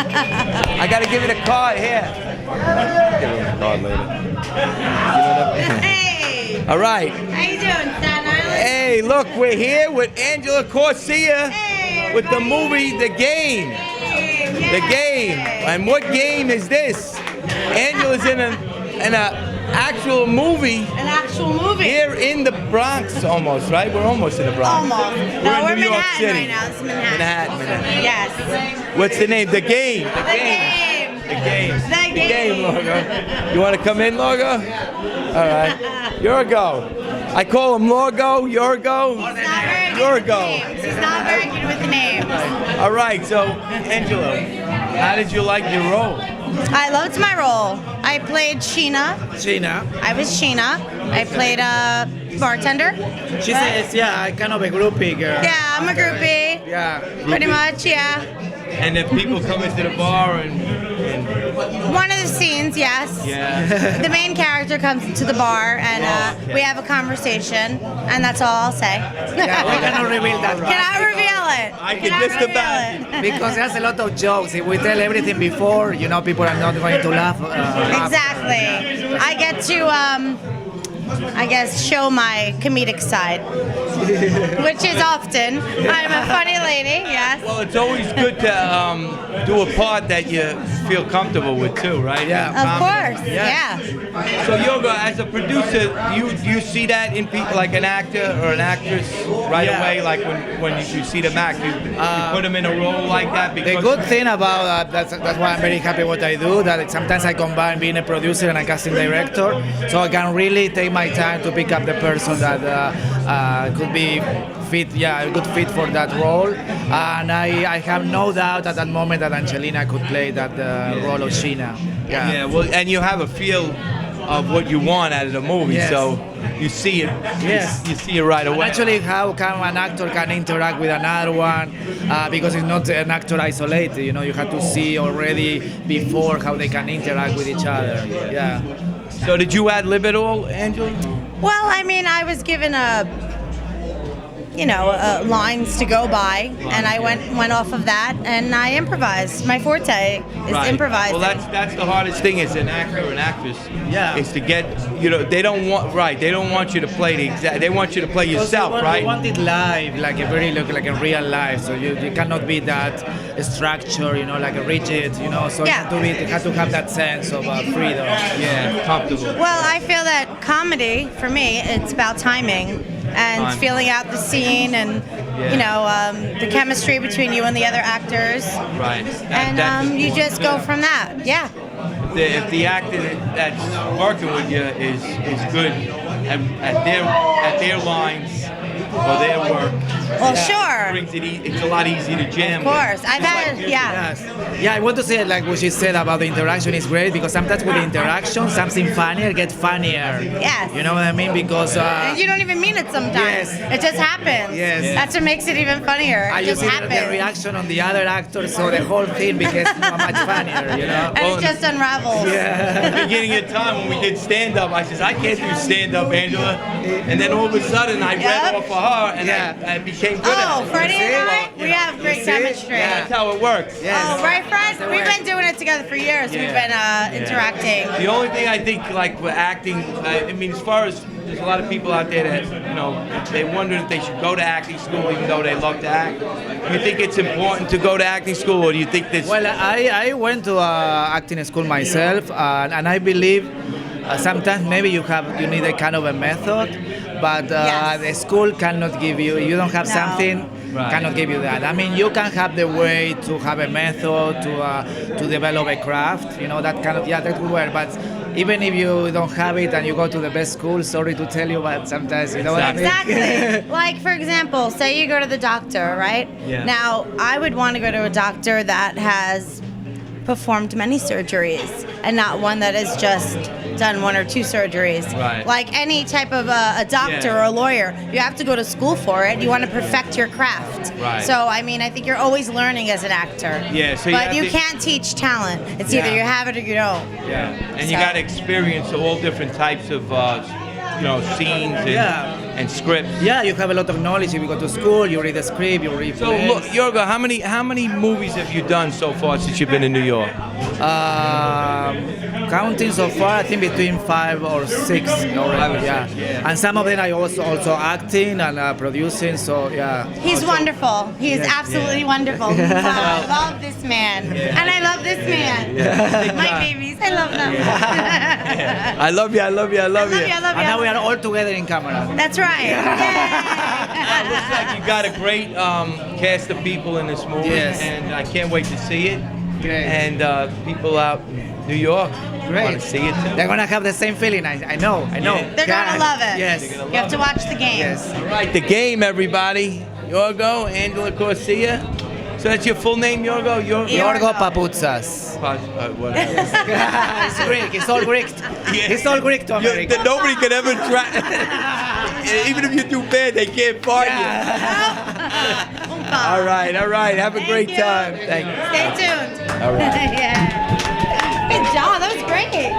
I gotta give it a card here. Give it a card later. Hey! All right. How you doing, Staten Island? Hey, look, we're here with Angelina Corcia Hey, with the everybody. movie The Game. The Game. And what game is this? Angela's in a actual movie. An actual movie. Here in the Bronx, almost, right? We're almost in the Bronx. Almost. We're in New York Manhattan City. right now. This is Manhattan. Manhattan. Yes. What's the name? The Game. The game. The Game. The game. Lorgo. You want to come in, Lorgo? All right. Yorgo. I call him Lorgo, Yorgo. He's not very good with the Yorgo. names. He's not very good with the names. All right, so Angela, how did you like your role? I loved my role. I played Sheena. Sheena. I was Sheena. I played a bartender. She says, yeah, kind of a groupie girl. Yeah, I'm a groupie. Yeah. Pretty much, yeah. And if people come into the bar and One of the scenes, yes. yeah. The main character comes to the bar and we have a conversation, and that's all I'll say. Yeah, we cannot reveal that. Cannot reveal it. I can Cannot just reveal about- it. Because there's a lot of jokes. If we tell everything before, people are not going to laugh. Exactly. I get to, I guess, show my comedic side, which is often. I'm a funny lady, yes. Well, it's always good to do a part that you feel comfortable with too, right? Yeah. Of Comedy. course, yeah. So Yoga, as a producer, do you see that in people, like an actor or an actress, right Yeah. away? Like when you see them act, you put them in a role like that. The Because good thing about that's why I'm very happy what I do, that sometimes I combine being a producer and a casting director, so I can really take my time to pick up the person that could be fit, a good fit for that role. And I have no doubt at that moment that Angelina could play that role of Sheena. yeah, well, and you have a feel of what you want out of the movie, Yes. so you see it. Yes. You see it right And away. actually, how can an actor can interact with another one? Because it's not an actor isolated. You have to see already before how they can interact with each other. Yeah. So did you ad-lib it all, Angela? Well, I mean, I was given lines to go by, and I went off of that, and I improvised. My forte is improvising. Well, that's the hardest thing as an actor or an actress. Yeah. Is to get, they don't want you to play the exact. They want you to play yourself, right? You want it live, like a real life. So you cannot be that structured, like a rigid, So Yeah. you have to have that sense of freedom. Yeah, comfortable. Well, I feel that comedy, for me, it's about timing and Time. feeling out the scene and, the chemistry between you and the other actors. Right. And you just go from that. Yeah. If the actor that's working with you is good at their lines or their work, Well, sure. it's a lot easier to jam. Of course. I've had, yeah. Yes. Yeah, I want to say, like what she said about the interaction is great, because sometimes with the interaction, something funnier gets funnier. Yes. You know what I mean? Because And you don't even mean it sometimes. Yes. It just happens. Yes. That's what makes it even funnier. It you just see happens. the reaction on the other actor, so the whole thing becomes much funnier, And it just unravels. At the beginning of time when we did stand-up, I said, I can't do stand-up, Angela. And then all of a sudden, I read off of her, and I became good at Oh, it. Freddie and I, You we know, have great you see? chemistry. Yeah. That's how it works. Yes. Oh, right, Fred? That's the We've way. been doing it together for years. Yeah. We've been interacting. The only thing I think, like with acting, I mean, as far as there's a lot of people out there that, they wonder if they should go to acting school even though they love to act. Do you think it's important to go to acting school, or do you think this? Well, I went to acting school myself, and I believe sometimes maybe you need a kind of a method, but Yes. the school cannot give you. You don't have No. something, Right. cannot give you that. I mean, you can have the way to have a method to develop a craft. That kind of that would work, but. Even if you don't have it and you go to the best school, sorry to tell you, but sometimes you know what I mean. Exactly. Like, for example, say you go to the doctor, right? Yeah. Now, I would want to go to a doctor that has performed many surgeries and not one that has just done one or two surgeries. Right. Like any type of a doctor Yeah. or a lawyer, you have to go to school for it. You want to perfect your craft. Right. So, I mean, I think you're always learning as an actor. Yeah, so you but have you to- can't teach talent. It's either Yeah. you have it or you don't. Yeah, and you So- got to experience all different types of, scenes. And, Yeah. and scripts. Yeah, you have a lot of knowledge. If you go to school, you read the script, you read. So plays. look, Iorgo, how many movies have you done so far since you've been in New York? Counting so far, I think between 5 or 6 already. Yeah. And some of them I also acting and producing. So yeah. He's wonderful. He is absolutely wonderful. I love this man. And I love this man. My babies, I love them. I love you, I love you, I love you. I love And now we you. are all together in camera. That's right. It looks like you got a great cast of people in this movie, Yes. and I can't wait to see it. Great. And people out in New York Great. want to see it too. They're gonna have the same feeling. I know. Yeah. They're gonna love it. Yes. You have to watch the game. Yes. All right, the game, everybody. Iorgo, Angela Corcia. So that's your full name, Iorgo? Iorgo Papoutsas. Whatever. It's Greek. It's all Greek. It's all Greek to America. Nobody could ever try. Even if you do bad, they can't find you. All right. Have a great time. Thank you. Stay tuned. All right. Yeah. Good job. That was great.